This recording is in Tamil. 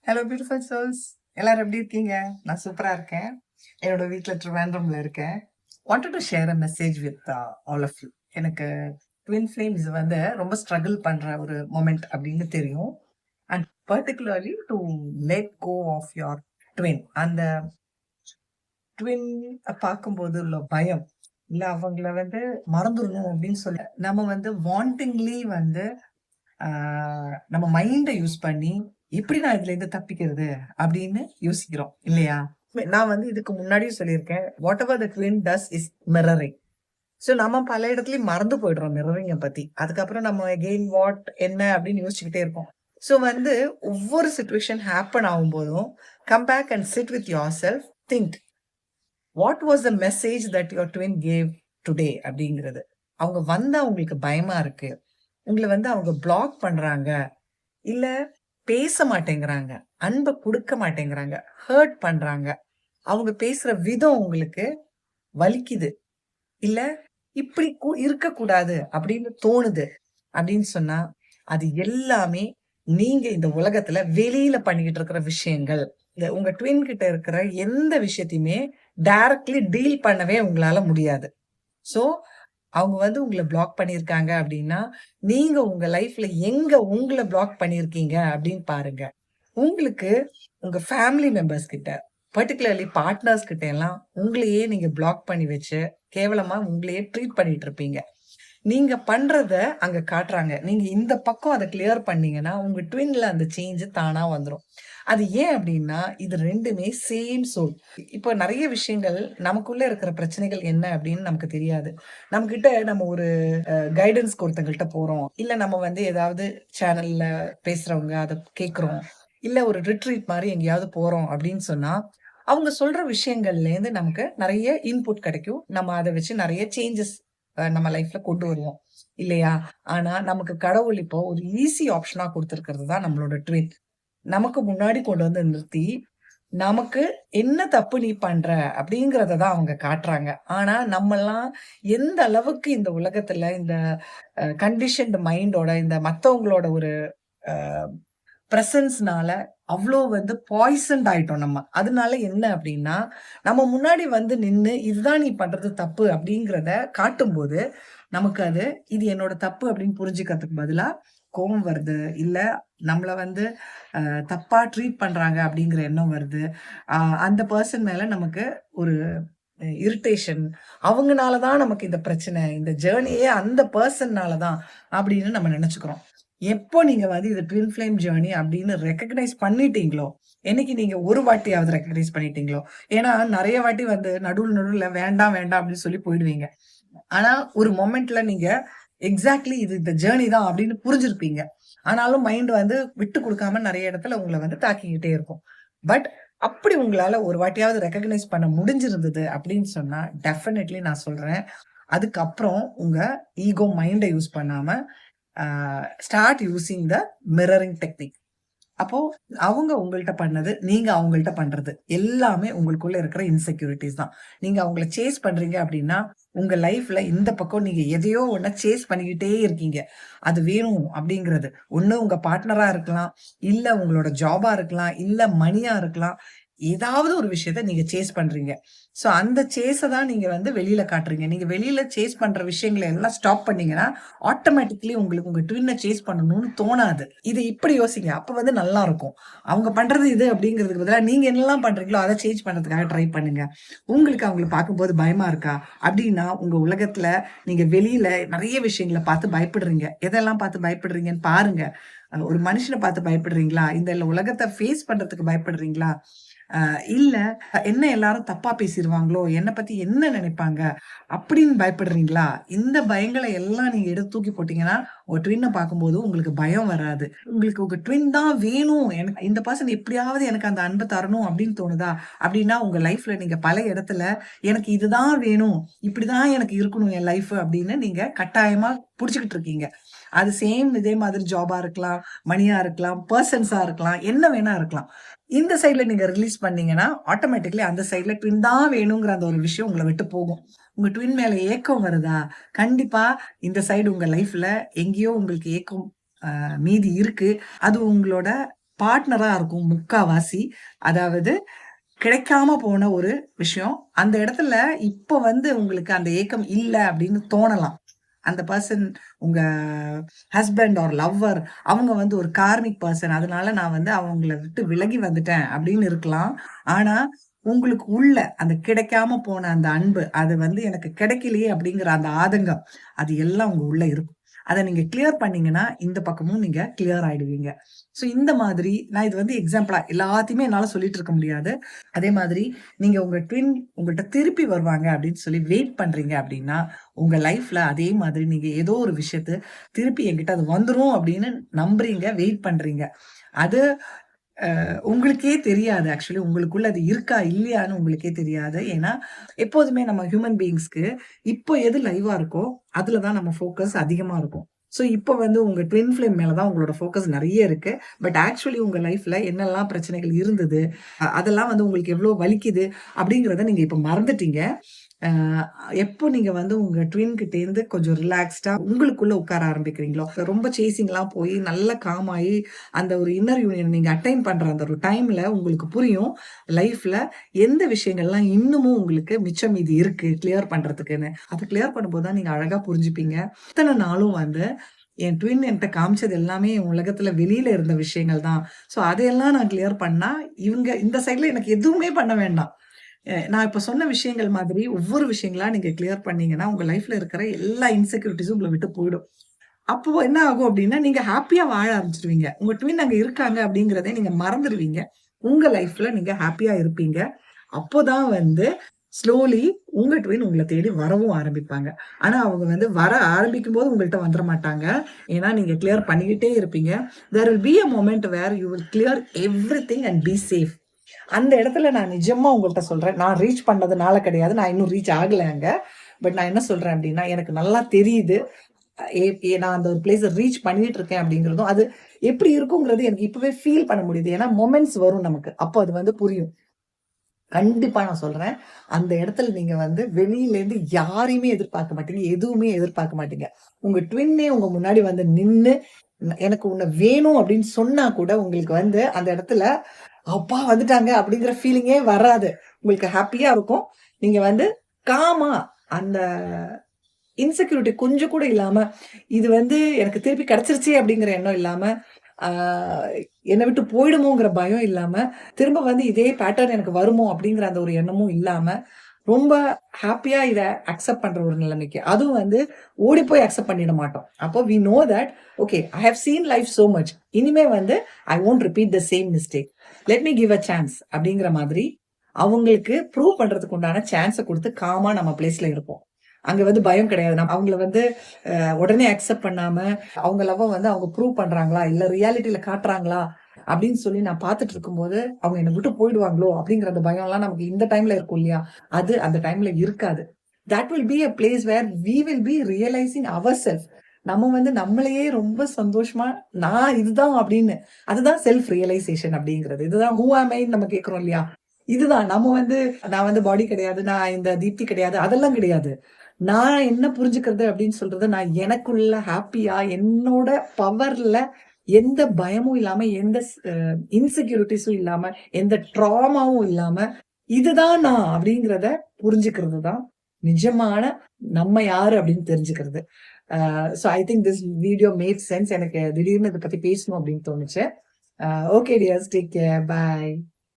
ஹலோ பியூட்டிஃபுல் சோல்ஸ், எல்லாரும் எப்படி இருக்கீங்க? நான் சூப்பரா இருக்கேன். என்னோட வீட்ல ட்ரிவாண்ட்ரம்ல இருக்கேன். Wanted to share a message with all of you. எனக்கு ட்வின் ஃப்ளேம்ஸ் வந்து ரொம்ப ஸ்ட்ரகிள் பண்ற ஒரு மொமெண்ட் அப்படின்னு தெரியும். And particularly to let go of your twin. அந்த ட்வின் பார்க்கும்போது உள்ள பயம், இல்ல அவங்கள வந்து மறந்துடணும் அப்படின்னு சொல்லி நம்ம வந்து வாண்டிங்லி வந்து நம்ம மைண்ட யூஸ் பண்ணி எப்படி நான் இதுல இருந்து தப்பிக்கிறது அப்படின்னு யோசிக்கிறோம் இல்லையா? நான் வந்து இதுக்கு முன்னாடியும் சொல்லியிருக்கேன், what ever the twin does is mirroring. So நம்ம பல இடத்துலயும் மறந்து போயிடுறோம் மிரரிங்க பத்தி. அதுக்கப்புறம் நம்ம அகெயின் வாட் என்ன அப்படின்னு யோசிச்சுக்கிட்டே இருப்போம். ஸோ வந்து ஒவ்வொரு சுச்சுவேஷன் ஹேப்பன் ஆகும்போதும் come back and sit with yourself, think what was the message that your twin gave today அப்படிங்கிறது. அவங்க வந்தா உங்களுக்கு பயமா இருக்கு, உங்களை வந்து அவங்க பிளாக் பண்றாங்க, இல்ல பேச மாட்டேங்கிறாங்க, அன்ப குடுக்க மாட்டேங்கிறாங்க, ஹர்ட் பண்றாங்க, அவங்க பேசுற விதம் உங்களுக்கு வலிக்குது, இல்ல இப்படி இருக்கக்கூடாது அப்படின்னு தோணுது அப்படின்னு சொன்னா, அது எல்லாமே நீங்க இந்த உலகத்துல வெளியில பண்ணிக்கிட்டு இருக்கிற விஷயங்கள். இந்த உங்க ட்வின் கிட்ட இருக்கிற எந்த விஷயத்தையுமே டைரக்ட்லி டீல் பண்ணவே உங்களால முடியாது. சோ அவங்க வந்து உங்கள பிளாக் பண்ணியிருக்காங்க அப்படின்னா, நீங்க உங்க லைஃப்ல எங்க உங்கள பிளாக் பண்ணியிருக்கீங்க அப்படின்னு பாருங்க. உங்களுக்கு உங்க ஃபேமிலி மெம்பர்ஸ் கிட்ட, பர்ட்டிகுலர்லி பார்ட்னர்ஸ் கிட்ட எல்லாம் உங்களையே நீங்க பிளாக் பண்ணி வச்சு, கேவலமா உங்களையே ட்ரீட் பண்ணிட்டு இருப்பீங்க. நீங்க பண்றத அங்க காட்டுறாங்க. நீங்க இந்த பக்கம் அத கிளியர் பண்ணீங்கன்னா, உங்க ட்வின்ல அந்த சேஞ்ச் தானா வந்துரும். அது ஏன் அப்டின்னா, இது 2மே சேம் சோல். இப்போ நெறைய விஷயங்கள் நமக்குள்ள இருக்கிற பிரச்சனைகள் என்ன அப்டின்னு நமக்கு தெரியாது. நம்மகிட்ட நம்ம ஒரு கைடன்ஸ்க்கு ஒருத்தங்கள்ட்ட போறோம். இல்ல நம்ம வந்து ஏதாவது சேனல்ல பேசுறவங்க அத கேட்கிறோம். இல்ல ஒரு ரிட்ரீட் மாரி எங்கேயாவது போறோம் அப்டின்னு சொன்னா, அவங்க சொல்ற விஷயங்கள்லேருந்து நமக்கு நெறைய இன்புட் கிடைக்கும். நம்ம அத வச்சு நெறைய சேஞ்சஸ் நம்ம லைஃப்ல கொண்டு வருவோம். இல்லையா? ஆனா நமக்கு கடவுள் இப்போ ஒரு ஈஸி ஆப்ஷனா குடுத்திருக்கிறது தான் நம்மளோட ட்வின். நமக்கு முன்னாடி கொண்டு வந்து நிறுத்தி, நமக்கு என்ன தப்பு நீ பண்ற? அப்படிங்கிறத தான் அவங்க காட்டுறாங்க. ஆனா நம்மல்லாம் எந்த அளவுக்கு இந்த உலகத்துல இந்த கண்டிஷன்டு மைண்டோட இந்த மத்தவங்களோட ஒரு அ பிரசன்ஸ்னால அவ்ளோ வந்து பாய்சன்ட் ஆயிட்டோம் நம்ம. அதனால என்ன அப்டின்னா, நம்ம முன்னாடி வந்து நின்னு, "இதுதான் நீ பண்றது தப்பு" அப்படிங்கிறத காட்டும்போது, நமக்கு அது, இது என்னோட தப்பு அப்படின்னு புரிஞ்சுக்கிறதுக்கு பதிலா, கோவம் வருது. இல்ல நம்மள வந்து தப்பா ட்ரீட் பண்றாங்க அப்படிங்கிற எண்ணம் வருது. அ அந்த பெர்சன் மேல நமக்கு ஒரு இரிட்டேஷன். அவங்கனால தான் நமக்கு இந்த பிரச்சனை. இந்த ஜர்னியே அந்த பெர்சன்னால தான் அப்படின்னு நம்ம நெனச்சுக்கிறோம். எப்போ நீங்க வந்து இது ட்வின் ஃப்ளேம் ஜர்னி அப்படின்னு ரெகக்னைஸ் பண்ணிட்டீங்களோ, என்னைக்கு நீங்க ஒரு வாட்டியாவது ரெகக்னைஸ் பண்ணிட்டீங்களோ, ஏன்னா நெறைய வாட்டி வந்து நடுவுல வேண்டாம், வேண்டாம் அப்படின்னு சொல்லி போயிடுவீங்க. ஆனா ஒரு மொமெண்ட்ல நீங்க எக்ஸாக்ட்லி இது இந்த ஜர்னி தான் அப்படின்னு புரிஞ்சிருப்பீங்க. ஆனாலும் மைண்ட் வந்து விட்டு குடுக்காம நெறைய இடத்துல உங்கள வந்து தாக்கிக்கிட்டே இருக்கும். பட் அப்படி உங்களால ஒரு வாட்டியாவது ரெகக்னைஸ் பண்ண முடிஞ்சிருந்தது அப்படின்னு சொன்னா, டெஃபினெட்லி நான் சொல்றேன். அதுக்கப்புறம் உங்க ஈகோ மைண்ட யூஸ் பண்ணாம, uh start using the mirroring technique. அப்போ அவங்க உங்கள்ட்ட பண்ணது, நீங்க அவங்கள்ட்ட பண்றது. எல்லாமே உங்களுக்குள்ள இருக்கிற இன்செக்யூரிட்டீஸ் தான். நீங்க அவங்கள சேஸ் பண்றீங்க அப்டின்னா, உங்க லைஃப்ல இந்த பக்கம் நீங்க எதையோ ஒண்ண சேஸ் பண்ணிக்கிட்டே இருக்கீங்க. அது வேணும் அப்டிங்கிறது. ஒண்ணு உங்க பார்ட்னரா இருக்கலாம், இல்ல உங்களோட ஜாபா இருக்கலாம், இல்ல மணியா இருக்கலாம். ஏதாவது ஒரு விஷயத்த நீங்க சேஸ் பண்றீங்க. சோ அந்த சேஸ தான் நீங்க வந்து வெளியில காட்டுறீங்க. நீங்க வெளியில சேஸ் பண்ற விஷயங்கள எல்லாம் ஸ்டாப் பண்ணீங்கன்னா, ஆட்டோமேட்டிக்கலி உங்களுக்கு உங்க ட்வின்ன சேஸ் பண்ணணும்னு தோணாது. இத இப்படி யோசிங்க. அப்ப வந்து நல்லா இருக்கும். அவங்க பண்றது இது அப்படிங்கிறதுக்கு பதிலா, நீங்க என்னலாம் பண்றீங்களோ, அத சேஞ்ச் பண்றதுக்காக ட்ரை பண்ணுங்க. உங்களுக்கு அவங்கள பார்க்கும்போது பயமா இருக்கா? அப்படின்னா, உங்க உலகத்துல நீங்க வெளியில நெறைய விஷயங்கள பார்த்து பயப்படுறீங்க. எதெல்லாம் பார்த்து பயப்படுறீங்கன்னு பாருங்க. ஒரு மனுஷன பார்த்து பயப்படுறீங்களா? இந்த உலகத்த ஃபேஸ் பண்றதுக்கு பயப்படுறீங்களா? இல்ல என்ன எல்லாரும் தப்பா பேசிருவாங்களோ? என்ன பத்தி என்ன நெனைப்பாங்க? அப்படின்னு பயப்படுறீங்களா? இந்த பயங்கள எல்லாம் நீங்க எடுத்து தூக்கி போட்டீங்கன்னா, உங்க ட்வின்ன பார்க்கும்போது உங்களுக்கு பயம் வராது. உங்களுக்கு உங்க ட்வின் தான் வேணும். எனக்கு இந்த பெர்சன் எப்படியாவது எனக்கு அந்த அன்ப தரணும் அப்படின்னு தோணுதா? அப்படின்னா உங்க லைஃப்ல நீங்க பல இடத்துல எனக்கு இதுதான் வேணும். இப்படிதான் எனக்கு இருக்கணும் என் லைஃப் அப்படின்னு நீங்க கட்டாயமா புடிச்சுக்கிட்டு இருக்கீங்க. அது சேம் இதே மாதிரி ஜாபா இருக்கலாம், மணியா இருக்கலாம், பெர்சன்ஸா இருக்கலாம், என்ன வேணா இருக்கலாம். இந்த சைட்ல நீங்க ரிலீஸ் பண்ணீங்கன்னா, ஆட்டோமேட்டிக்கலி அந்த சைட்ல ட்வின் தான் வேணுங்கிற அந்த ஒரு விஷயம் உங்கள விட்டு போகும். உங்க ட்வின் மேல ஏக்கம் வருதா? கண்டிப்பா இந்த சைடு உங்க லைஃப்ல எங்கேயோ உங்களுக்கு ஏக்கம் மீதி இருக்கு. அது உங்களோட பார்ட்னரா இருக்கும் முக்காவாசி. அதாவது கிடைக்காம போன ஒரு விஷயம். அந்த இடத்துல இப்ப வந்து உங்களுக்கு அந்த ஏக்கம் இல்ல அப்படின்னு தோணலாம். அந்த பெர்சன் உங்க ஹஸ்பண்ட் ஆர் லவ்வர் அவங்க வந்து ஒரு கார்மிக் பெர்சன். அதனால நான் வந்து அவங்கள விட்டு விலகி வந்துட்டேன் அப்படின்னு இருக்கலாம். ஆனா, உங்களுக்கு உள்ள அந்த கிடைக்காம போன அந்த அன்பு, அது வந்து எனக்கு கிடைக்கலையே அப்படிங்கிற அந்த ஆதங்கம், அது எல்லாம் உங்க உள்ள இருக்கும். அத நீங்க கிளியர் பண்ணீங்கன்னா, இந்த பக்கமும் நீங்க கிளியர் ஆயிடுவீங்க. ஸோ இந்த மாதிரி நான் இது வந்து எக்ஸாம்பிளா எல்லாத்தையுமே என்னால சொல்லிட்டு இருக்க முடியாது. அதே மாதிரி நீங்க உங்க ட்வின் உங்கள்ட்ட திருப்பி வருவாங்க அப்படின்னு சொல்லி வெயிட் பண்றீங்க அப்படின்னா, உங்க லைஃப்ல அதே மாதிரி நீங்க ஏதோ ஒரு விஷயத்த திருப்பி என்கிட்ட அது வந்துரும் அப்படின்னு நம்புறீங்க, வெயிட் பண்றீங்க. அது உங்களுக்கே தெரியாது. ஆக்சுவலி உங்களுக்குள்ள அது இருக்கா? இல்லையான்னு உங்களுக்கே தெரியாது. ஏன்னா, எப்போதுமே நம்ம ஹியூமன் பீயிங்ஸ்க்கு இப்போ எது லைவா இருக்கோ, அதுல தான் நம்ம ஃபோக்கஸ் அதிகமா இருக்கும். ஸோ, இப்போ வந்து உங்க ட்வின் ஃப்ளேம் மேல தான் உங்களோட ஃபோக்கஸ் நெறைய இருக்கு. பட் ஆக்சுவலி உங்க லைஃப்ல என்னெல்லாம் பிரச்சனைகள் இருந்தது, அதெல்லாம் வந்து உங்களுக்கு எவ்ளோ வலிக்குது அப்படிங்கிறத நீங்க இப்ப மறந்துட்டீங்க. அ எப்போ நீங்க வந்து உங்க ட்வின் கிட்டேருந்து கொஞ்சம் ரிலாக்ஸ்டா உங்களுக்குள்ள உட்கார ஆரம்பிக்கிறீங்களோ, ரொம்ப சேசிங்லாம் போய் நல்லா காம் ஆயி, அந்த ஒரு இன்னர் யூனியன் நீங்க அட்டைன் பண்ற அந்த ஒரு டைம்ல உங்களுக்கு புரியும், லைஃப்ல எந்த விஷயங்கள்லாம் இன்னமும் உங்களுக்கு மிச்சம் மீதி இருக்கு கிளியர் பண்றதுக்குன்னு. அத கிளியர் பண்ணும்போது தான் நீங்க அழகா புரிஞ்சுப்பீங்க. இத்தன நாளும் வந்து என் ட்வின் என்ட்ட காமிச்சது எல்லாமே என் உலகத்துல வெளியில இருந்த விஷயங்கள் தான். ஸோ அதையெல்லாம் நான் கிளியர் பண்ணா, இவங்க இந்த சைட்ல எனக்கு எதுவுமே பண்ண வேண்டாம். நான் இப்ப சொன்ன விஷயங்கள் மாதிரி ஒவ்வொரு விஷயங்களா நீங்க கிளியர் பண்ணீங்கன்னா, உங்க லைஃப்ல இருக்கிற எல்லா இன்செக்யூரிட்டீஸும் உங்கள விட்டு போயிடும். அப்போ என்ன ஆகும் அப்டின்னா, நீங்க ஹேப்பியா வாழ ஆரம்பிச்சுருவீங்க. உங்க ட்வின் அங்க இருக்காங்க அப்டிங்கிறதே நீங்க மறந்துருவீங்க. உங்க லைஃப்ல நீங்க ஹேப்பியா இருப்பீங்க. அப்போதான் வந்து ஸ்லோலி உங்க ட்வின் உங்கள தேடி வரவும் ஆரம்பிப்பாங்க. ஆனா அவங்க வந்து வர ஆரம்பிக்கும்போது உங்கள்ட்ட வந்துர மாட்டாங்க. ஏன்னா நீங்க கிளியர் பண்ணிக்கிட்டே இருப்பீங்க. There will be a moment where you will clear everything and be safe. அந்த இடத்துல நான் நிஜமா உங்கள்ட்ட சொல்றேன். நான் ரீச் பண்ணதுனால கிடையாது. நான் இன்னும் ரீச் ஆகல அங்க. பட் நான் என்ன சொல்றேன் அப்டின்னா, எனக்கு நல்லா தெரியுது. எ எ நான் அந்த ஒரு பிளேஸ ரீச் பண்ணிட்டு இருக்கேன் அப்டிங்கிறதும், அது எப்படி இருக்குங்கிறது எனக்கு இப்பவே ஃபீல் பண்ண முடியுது. ஏன்னா மொமெண்ட்ஸ் வரும் நமக்கு. அப்போ அது வந்து புரியும். கண்டிப்பா நான் சொல்றேன். அந்த இடத்துல நீங்க வந்து வெளியிலேருந்து யாரையுமே எதிர்பார்க்க மாட்டீங்க. எதுவுமே எதிர்பார்க்க மாட்டீங்க. உங்க ட்வின்னே உங்க முன்னாடி வந்து நின்னு, எனக்கு உன்ன வேணும் அப்படின்னு சொன்னா கூட உங்களுக்கு வந்து அந்த இடத்துல, அப்பா வந்துட்டாங்க அப்படிங்கிற ஃபீலிங்கே வராது. உங்களுக்கு ஹேப்பியா இருக்கும். நீங்க வந்து காமா அந்த இன்செக்யூரிட்டி கொஞ்சம் கூட இல்லாம, இது வந்து எனக்கு திருப்பி கிடைச்சிருச்சே அப்படிங்கிற எண்ணம் இல்லாம, ஆ என்ன விட்டு போயிடுமோங்கிற பயம் இல்லாம, திரும்ப வந்து இதே பேட்டர்ன் எனக்கு வருமோ அப்படிங்கிற அந்த ஒரு எண்ணமும் இல்லாம, ரொம்ப ஹேப்பியா இத அக்செப்ட் பண்ற ஒரு நிலைமைக்கு. அதுவும் வந்து ஓடி போய் அக்செப்ட் பண்ணிட மாட்டோம். அப்போ we know that okay I have seen life so much. இனிமே வந்து I won't repeat the same mistake. Let me give a chance அப்படிங்கிற மாதிரி அவங்களுக்கு ப்ரூவ் பண்றதுக்கு உண்டான சான்ஸ குடுத்து காமா நம்ம பிளேஸ்ல இருப்போம். அங்க வந்து பயம் கிடையாது. நம்ம அவங்கள வந்து உடனே அக்செப்ட் பண்ணாம, அவங்க லவ்வ வந்து அவங்க ப்ரூவ் பண்றாங்களா? இல்ல ரியாலிட்டில காட்டுறாங்களா? அப்படின்னு சொல்லி நான் பார்த்துட்டு இருக்கும்போது, அவங்க என்ன விட்டு போயிடுவாங்களோ? அப்படிங்கிற அந்த பயம்லாம் நமக்கு இந்த டைம்ல இருக்கும் இல்லையா? அது அந்த டைம்ல இருக்காது. That will be a place where we will be realising our self. நம்ம வந்து நம்மளையே ரொம்ப சந்தோஷமா, நான் இதுதான் அப்படின்னு. அதுதான் செல்ஃப் ரியலைசேஷன் அப்படிங்கிறது. இதுதான் ஹூ ஆம் ஐன்னு நம்ம கேட்கிறோம் இல்லையா? இதுதான் நம்ம வந்து நான் வந்து பாடி கிடையாது. நான் இந்த தீப்தி கிடையாது. அதெல்லாம் கிடையாது. நான் என்ன புரிஞ்சுக்கிறது அப்படின்னு சொல்றது, நான் எனக்குள்ள ஹேப்பியா என்னோட பவர்ல எந்த பயமும் இல்லாம, எந்த இன்செக்யூரிட்டீஸும் இல்லாம, எந்த ட்ராமாவும் இல்லாம, இதுதான் நான் அப்படிங்கிறத புரிஞ்சுக்கிறது தான் நிஜமான நம்ம யாரு அப்படின்னு தெரிஞ்சுக்கிறது. So I think this video made sense. எனக்கு திடீர்னு இத பத்தி பேசணும் அப்படின்னு தோணுச்சு. Okay dears, take care. பாய்.